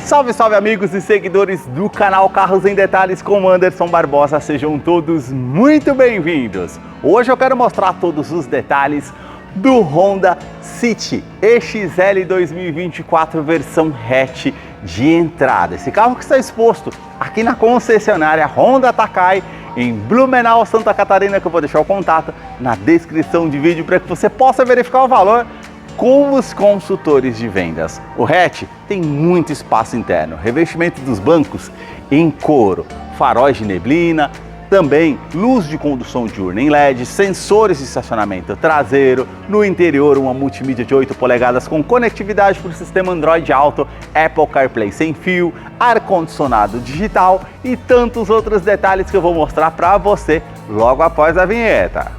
Salve, salve amigos e seguidores do canal Carros em Detalhes com Anderson Barbosa, sejam todos muito bem-vindos. Hoje eu quero mostrar todos os detalhes do Honda City EXL 2024 versão hatch de entrada. Esse carro que está exposto aqui na concessionária Honda Takai em Blumenau, Santa Catarina, que eu vou deixar o contato na descrição de vídeo para que você possa verificar o valor com os consultores de vendas. O hatch tem muito espaço interno, revestimento dos bancos em couro, faróis de neblina, também luz de condução diurna em LED, sensores de estacionamento traseiro, no interior uma multimídia de 8 polegadas com conectividade para o sistema Android Auto, Apple CarPlay sem fio, ar-condicionado digital e tantos outros detalhes que eu vou mostrar para você logo após a vinheta.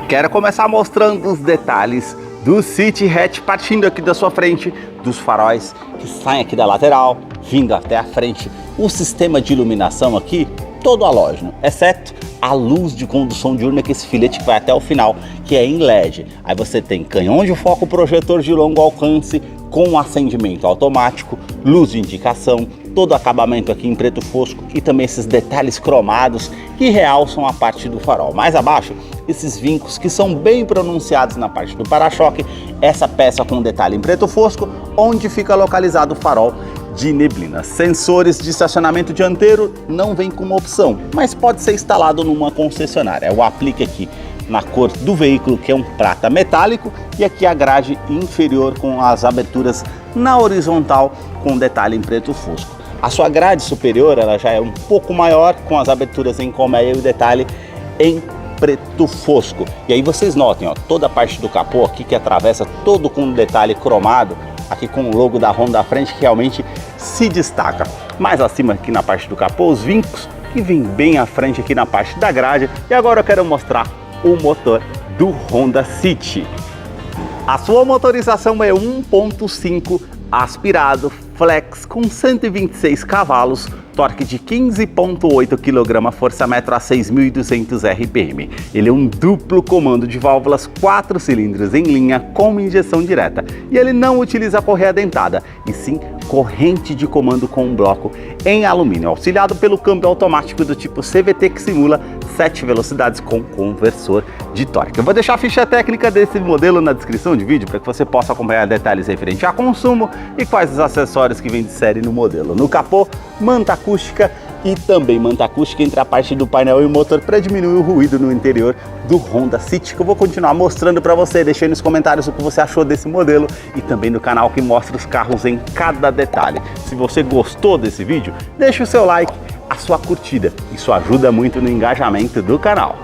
Quero começar mostrando os detalhes do City Hatch, partindo aqui da sua frente, dos faróis que saem aqui da lateral, vindo até a frente. O sistema de iluminação aqui, todo halógeno, exceto a luz de condução diurna, que esse filete vai até o final, que é em LED. Aí você tem canhão de foco, projetor de longo alcance, com acendimento automático, luz de indicação, todo acabamento aqui em preto fosco e também esses detalhes cromados que realçam a parte do farol. Mais abaixo, esses vincos que são bem pronunciados na parte do para-choque, essa peça com detalhe em preto fosco, onde fica localizado o farol de neblina. Sensores de estacionamento dianteiro não vem como opção, mas pode ser instalado numa concessionária. Eu aplico aqui na cor do veículo, que é um prata metálico, e aqui a grade inferior com as aberturas na horizontal com detalhe em preto fosco. A sua grade superior ela já é um pouco maior, com as aberturas em colmeia e o detalhe em preto fosco. E aí vocês notem, ó, toda a parte do capô aqui que atravessa todo com um detalhe cromado, aqui com o logo da Honda à frente, que realmente se destaca. Mais acima aqui na parte do capô, os vincos que vem bem à frente aqui na parte da grade. E agora eu quero mostrar o motor do Honda City. A sua motorização é 1.5 aspirado flex com 126 cavalos, torque de 15,8 kg, força-metro a 6.200 RPM. Ele é um duplo comando de válvulas 4 cilindros em linha com injeção direta. E ele não utiliza correia dentada, e sim corrente de comando com um bloco em alumínio, auxiliado pelo câmbio automático do tipo CVT, que simula 7 velocidades com conversor de torque. Eu vou deixar a ficha técnica desse modelo na descrição de vídeo para que você possa acompanhar detalhes referentes a consumo e quais os acessórios que vem de série no modelo. No capô, manta acústica e também manta acústica entre a parte do painel e o motor para diminuir o ruído no interior do Honda City, que eu vou continuar mostrando para você. Deixe aí nos comentários o que você achou desse modelo e também no canal que mostra os carros em cada detalhe. Se você gostou desse vídeo, deixe o seu like, a sua curtida, isso ajuda muito no engajamento do canal.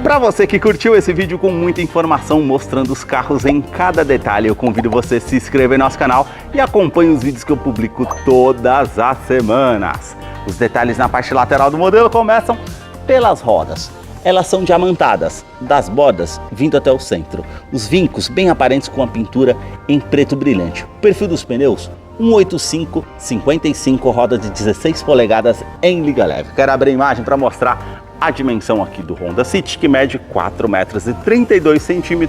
Para você que curtiu esse vídeo com muita informação mostrando os carros em cada detalhe, eu convido você a se inscrever no nosso canal e acompanhe os vídeos que eu publico todas as semanas. Os detalhes na parte lateral do modelo começam pelas rodas. Elas são diamantadas, das bordas vindo até o centro. Os vincos bem aparentes com a pintura em preto brilhante. O perfil dos pneus, 185/55, roda de 16 polegadas em liga leve. Quero abrir a imagem para mostrar a dimensão aqui do Honda City, que mede 4,32 m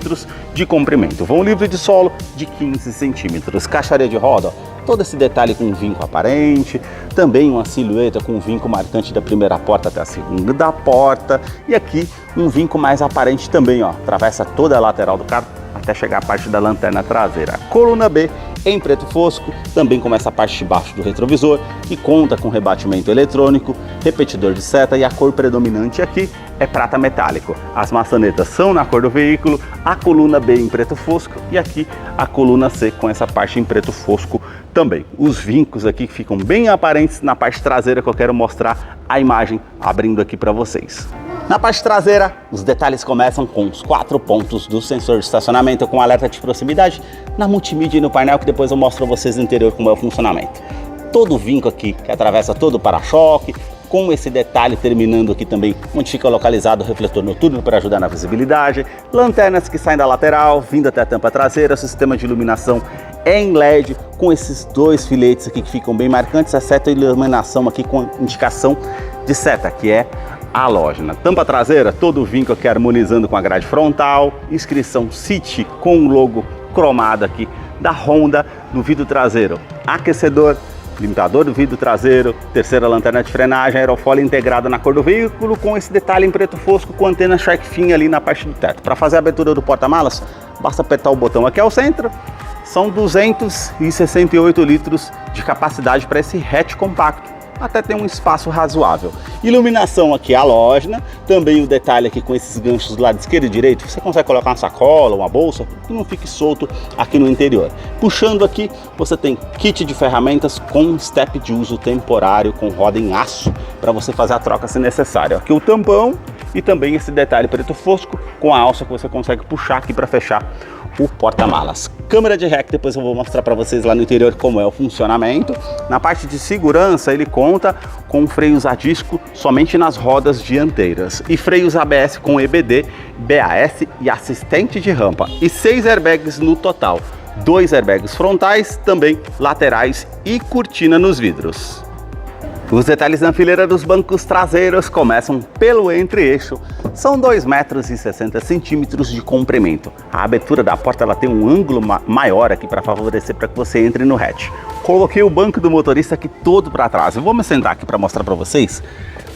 de comprimento. Vão livre de solo de 15 centímetros. Caixaria de roda, ó, todo esse detalhe com vinco aparente, também uma silhueta com um vinco marcante da primeira porta até a segunda porta, e aqui um vinco mais aparente também, ó, atravessa toda a lateral do carro até chegar a parte da lanterna traseira. Coluna B em preto fosco, também começa a parte de baixo do retrovisor, que conta com rebatimento eletrônico, repetidor de seta, e a cor predominante aqui é prata metálico. As maçanetas são na cor do veículo, a coluna B em preto fosco e aqui a coluna C com essa parte em preto fosco também. Os vincos aqui ficam bem aparentes na parte traseira, que eu quero mostrar a imagem abrindo aqui para vocês. Na parte traseira, os detalhes começam com os 4 pontos do sensor de estacionamento com alerta de proximidade, na multimídia e no painel, que depois eu mostro a vocês no interior como é o funcionamento. Todo o vinco aqui que atravessa todo o para-choque, com esse detalhe terminando aqui também, onde fica localizado o refletor noturno para ajudar na visibilidade, lanternas que saem da lateral, vindo até a tampa traseira, sistema de iluminação em LED, com esses dois filetes aqui que ficam bem marcantes, exceto a iluminação aqui com indicação de seta, que é halógena. Tampa traseira, todo o vinco aqui harmonizando com a grade frontal, inscrição City com o logo cromado aqui da Honda no vidro traseiro, aquecedor, limitador do vidro traseiro, terceira lanterna de frenagem, aerofólio integrada na cor do veículo, com esse detalhe em preto fosco com antena Shark Fin ali na parte do teto. Para fazer a abertura do porta-malas, basta apertar o botão aqui ao centro. São 268 litros de capacidade para esse hatch compacto. Até tem um espaço razoável. Iluminação aqui halógena, também o detalhe aqui com esses ganchos do lado esquerdo e direito, você consegue colocar uma sacola, uma bolsa, que não fique solto aqui no interior. Puxando aqui, você tem kit de ferramentas com step de uso temporário, com roda em aço, para você fazer a troca se necessário. Aqui o tampão e também esse detalhe preto fosco com a alça que você consegue puxar aqui para fechar o porta-malas. Câmera de ré, que depois eu vou mostrar para vocês lá no interior como é o funcionamento. Na parte de segurança, ele conta com freios a disco somente nas rodas dianteiras e freios ABS com EBD, BAS e assistente de rampa, e 6 airbags no total, 2 airbags frontais, também laterais e cortina nos vidros. Os detalhes na fileira dos bancos traseiros começam pelo entre-eixo, são 2,60 m de comprimento. A abertura da porta ela tem um ângulo maior aqui para favorecer para que você entre no hatch. Coloquei o banco do motorista aqui todo para trás. Eu vou me sentar aqui para mostrar para vocês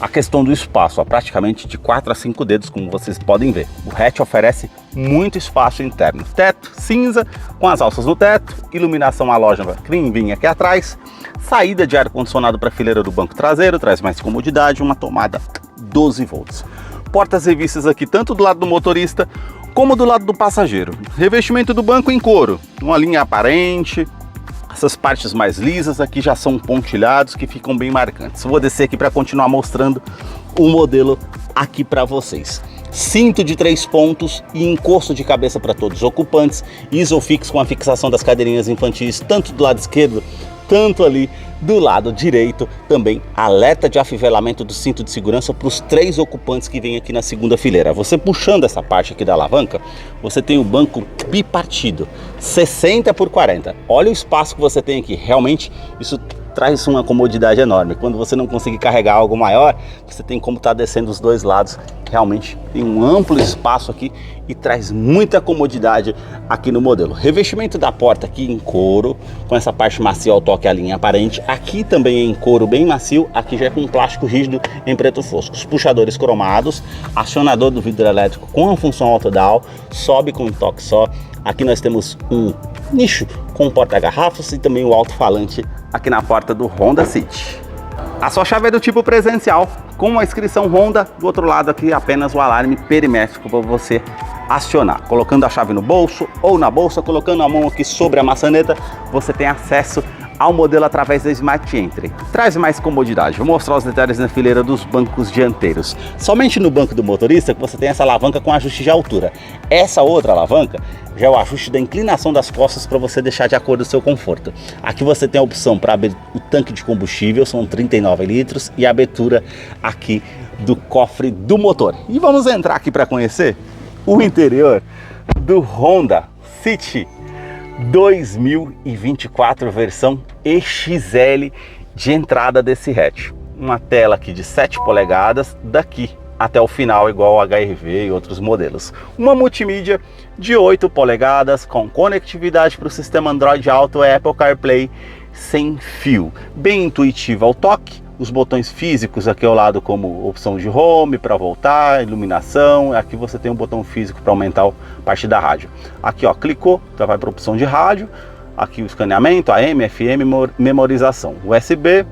a questão do espaço, praticamente de 4 a 5 dedos, como vocês podem ver. O hatch oferece muito espaço interno. Teto cinza, com as alças no teto, iluminação halógena crimvinha aqui atrás, saída de ar-condicionado para a fileira do banco traseiro, traz mais comodidade, uma tomada 12 volts. Portas revistas aqui tanto do lado do motorista como do lado do passageiro. Revestimento do banco em couro, uma linha aparente. Essas partes mais lisas aqui já são pontilhados que ficam bem marcantes. Vou descer aqui para continuar mostrando o modelo aqui para vocês. Cinto de 3 pontos e encosto de cabeça para todos os ocupantes. Isofix com a fixação das cadeirinhas infantis, tanto do lado esquerdo, tanto ali do lado direito. Também alerta de afivelamento do cinto de segurança para os 3 ocupantes que vêm aqui na segunda fileira. Você puxando essa parte aqui da alavanca, você tem o banco bipartido, 60 por 40. Olha o espaço que você tem aqui, realmente isso traz uma comodidade enorme. Quando você não conseguir carregar algo maior, você tem como estar descendo os dois lados. Realmente tem um amplo espaço aqui e traz muita comodidade aqui no modelo. Revestimento da porta aqui em couro, com essa parte macia ao toque, a linha aparente. Aqui também é em couro bem macio, aqui já é com plástico rígido em preto fosco. Os puxadores cromados, acionador do vidro elétrico com a função autodown, sobe com um toque só. Aqui nós temos um nicho com porta-garrafas e também o alto-falante aqui na porta do Honda City. A sua chave é do tipo presencial, com a inscrição Honda, do outro lado aqui apenas o alarme perimétrico para você acionar. Colocando a chave no bolso ou na bolsa, colocando a mão aqui sobre a maçaneta, você tem acesso ao modelo através da Smart Entry. Traz mais comodidade. Vou mostrar os detalhes na fileira dos bancos dianteiros. Somente no banco do motorista que você tem essa alavanca com ajuste de altura. Essa outra alavanca já é o ajuste da inclinação das costas para você deixar de acordo com o seu conforto. Aqui você tem a opção para abrir o tanque de combustível, são 39 litros, e a abertura aqui do cofre do motor. E vamos entrar aqui para conhecer o interior do Honda City 2024 versão EXL de entrada desse hatch. Uma tela aqui de 7 polegadas daqui até o final, igual o HR-V e outros modelos. Uma multimídia de 8 polegadas com conectividade para o sistema Android Auto e Apple CarPlay sem fio. Bem intuitivo ao toque. Os botões físicos aqui ao lado como opção de home para voltar, iluminação. Aqui você tem um botão físico para aumentar a parte da rádio. Aqui ó, clicou, já vai para a opção de rádio. Aqui o escaneamento, AM, FM, memorização. USB,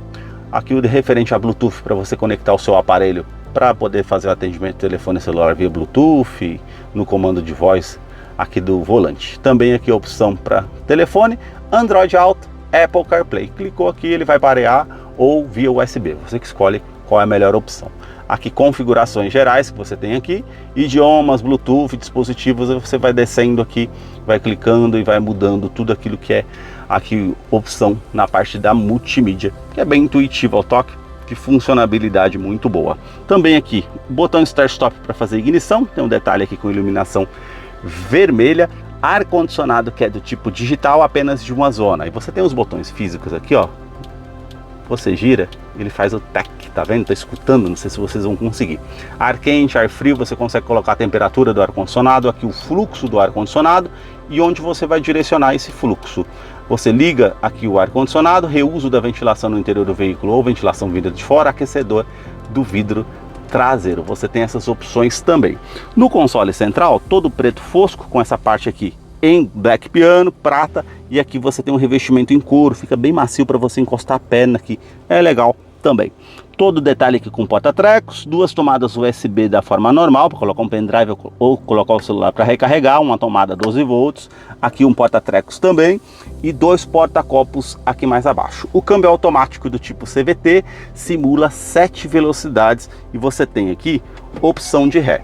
aqui o referente a Bluetooth para você conectar o seu aparelho para poder fazer o atendimento de telefone celular via Bluetooth, no comando de voz aqui do volante. Também aqui a opção para telefone, Android Auto, Apple CarPlay. Clicou aqui, ele vai parear ou via USB, você que escolhe qual é a melhor opção. Aqui configurações gerais que você tem aqui, idiomas, Bluetooth, dispositivos, você vai descendo aqui, vai clicando e vai mudando tudo aquilo que é aqui opção na parte da multimídia, que é bem intuitivo ao toque. de funcionabilidade muito boa. Também aqui, botão Start-Stop para fazer ignição, tem um detalhe aqui com iluminação vermelha, ar-condicionado que é do tipo digital, apenas de uma zona. E você tem os botões físicos aqui, ó. Você gira, ele faz o tec, tá vendo? Tá escutando, não sei se vocês vão conseguir. Ar quente, ar frio, você consegue colocar a temperatura do ar-condicionado, aqui o fluxo do ar-condicionado e onde você vai direcionar esse fluxo. Você liga aqui o ar-condicionado, reuso da ventilação no interior do veículo ou ventilação vinda de fora, aquecedor do vidro traseiro. Você tem essas opções também. No console central, todo preto fosco, com essa parte aqui em black piano, prata, e aqui você tem um revestimento em couro, fica bem macio para você encostar a perna aqui, é legal também. Todo detalhe aqui com porta-trecos, duas tomadas USB da forma normal, para colocar um pendrive ou colocar o celular para recarregar, uma tomada 12 volts, aqui um porta-trecos também, e dois porta-copos aqui mais abaixo. O câmbio automático do tipo CVT simula 7 velocidades e você tem aqui opção de ré.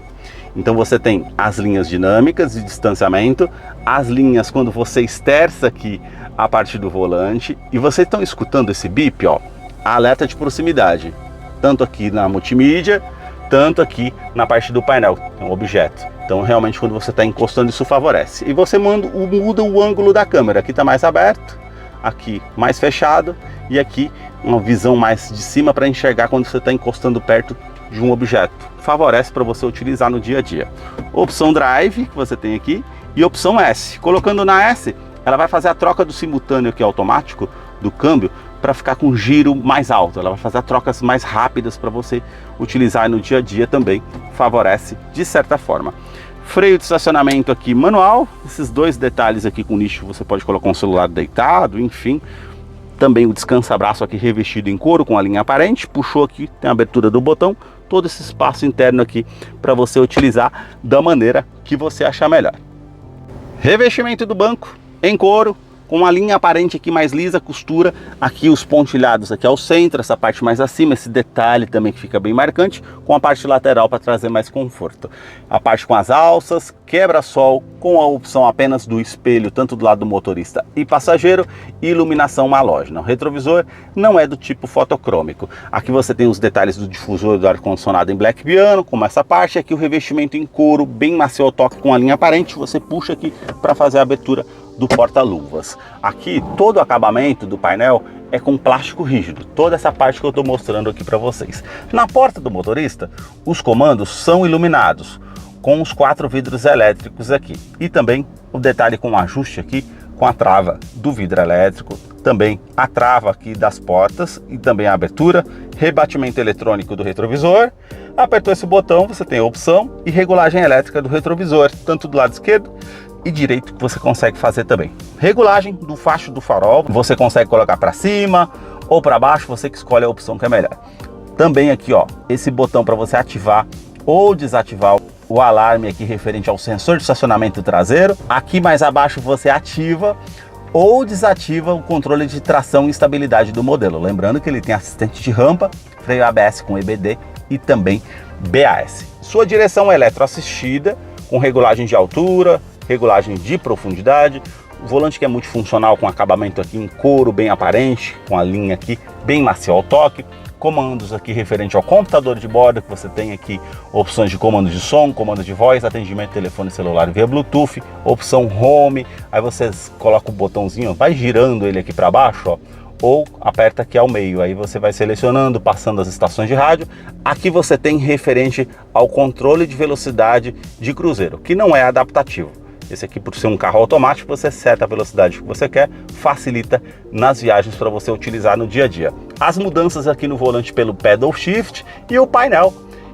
Então você tem as linhas dinâmicas de distanciamento, as linhas quando você esterça aqui a parte do volante, e vocês estão escutando esse bip, ó, alerta de proximidade, tanto aqui na multimídia, tanto aqui na parte do painel, é um objeto. Então realmente quando você está encostando isso favorece. E você muda o ângulo da câmera, aqui está mais aberto, aqui mais fechado, e aqui uma visão mais de cima para enxergar quando você está encostando perto de um objeto. Favorece para você utilizar no dia a dia. Opção Drive, que você tem aqui, e opção S. Colocando na S, ela vai fazer a troca do simultâneo aqui automático do câmbio para ficar com giro mais alto. Ela vai fazer trocas mais rápidas para você utilizar no dia a dia também. Favorece de certa forma. Freio de estacionamento aqui manual. Esses dois detalhes aqui com nicho, você pode colocar um celular deitado, enfim. Também o descansa-braço aqui revestido em couro com a linha aparente. Puxou aqui, tem a abertura do botão. Todo esse espaço interno aqui para você utilizar da maneira que você achar melhor. Revestimento do banco em couro, com a linha aparente aqui mais lisa, costura aqui os pontilhados aqui ao centro, essa parte mais acima, esse detalhe também que fica bem marcante, com a parte lateral para trazer mais conforto. A parte com as alças, quebra-sol, com a opção apenas do espelho, tanto do lado do motorista e passageiro, e iluminação halógena. O retrovisor não é do tipo fotocrômico. Aqui você tem os detalhes do difusor do ar-condicionado em black piano, como essa parte, aqui o revestimento em couro, bem macio ao toque com a linha aparente, você puxa aqui para fazer a abertura do porta-luvas. Aqui todo o acabamento do painel é com plástico rígido, toda essa parte que eu estou mostrando aqui para vocês. Na porta do motorista, os comandos são iluminados com os 4 vidros elétricos aqui, e também o detalhe com o ajuste aqui com a trava do vidro elétrico, também a trava aqui das portas e também a abertura, rebatimento eletrônico do retrovisor. Apertou esse botão, você tem a opção e regulagem elétrica do retrovisor, tanto do lado esquerdo e direito, que você consegue fazer também. Regulagem do facho do farol, você consegue colocar para cima ou para baixo, você que escolhe a opção que é melhor. Também aqui, ó, esse botão para você ativar ou desativar o alarme aqui referente ao sensor de estacionamento traseiro. Aqui mais abaixo você ativa ou desativa o controle de tração e estabilidade do modelo. Lembrando que ele tem assistente de rampa, freio ABS com EBD e também BAS. Sua direção eletroassistida com regulagem de altura, regulagem de profundidade, o volante que é multifuncional com acabamento aqui em couro bem aparente, com a linha aqui bem macia ao toque, comandos aqui referente ao computador de bordo, que você tem aqui opções de comando de som, comando de voz, atendimento de telefone celular via Bluetooth, opção Home, aí você coloca o botãozinho, vai girando ele aqui para baixo, ó, ou aperta aqui ao meio, aí você vai selecionando, passando as estações de rádio. Aqui você tem referente ao controle de velocidade de cruzeiro, que não é adaptativo. Esse aqui, por ser um carro automático, você seta a velocidade que você quer, facilita nas viagens para você utilizar no dia a dia. As mudanças aqui no volante pelo pedal shift e o painel,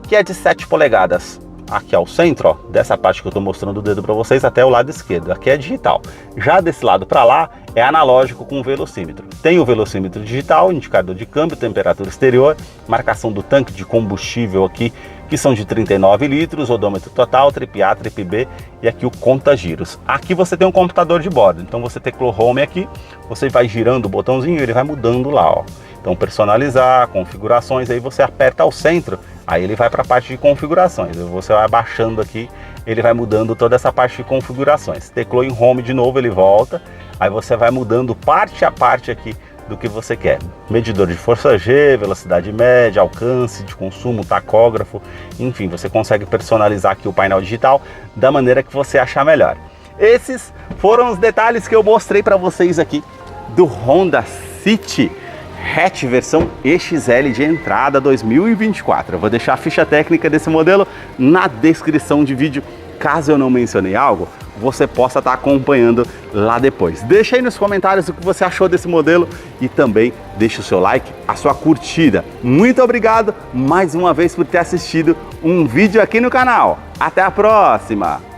que é de 7 polegadas. Aqui ao centro, ó, dessa parte que eu estou mostrando o dedo para vocês, até o lado esquerdo. Aqui é digital. Já desse lado para lá é analógico com velocímetro. Tem o velocímetro digital, indicador de câmbio, temperatura exterior, marcação do tanque de combustível aqui, que são de 39 litros, odômetro total, trip A, trip B e aqui o conta-giros. Aqui você tem um computador de bordo, então você teclou Home aqui, você vai girando o botãozinho e ele vai mudando lá, ó. Então personalizar, configurações, aí você aperta ao centro, aí ele vai para a parte de configurações. Você vai abaixando aqui, ele vai mudando toda essa parte de configurações. Teclou em Home de novo, ele volta, aí você vai mudando parte a parte aqui do que você quer. Medidor de força G, velocidade média, alcance de consumo, tacógrafo, enfim, você consegue personalizar aqui o painel digital da maneira que você achar melhor. Esses foram os detalhes que eu mostrei para vocês aqui do Honda City Hatch versão EXL de entrada 2024. Eu vou deixar a ficha técnica desse modelo na descrição de vídeo. Caso eu não mencionei algo, você possa estar acompanhando lá depois. Deixa aí nos comentários o que você achou desse modelo e também deixa o seu like, a sua curtida. Muito obrigado mais uma vez por ter assistido um vídeo aqui no canal. Até a próxima!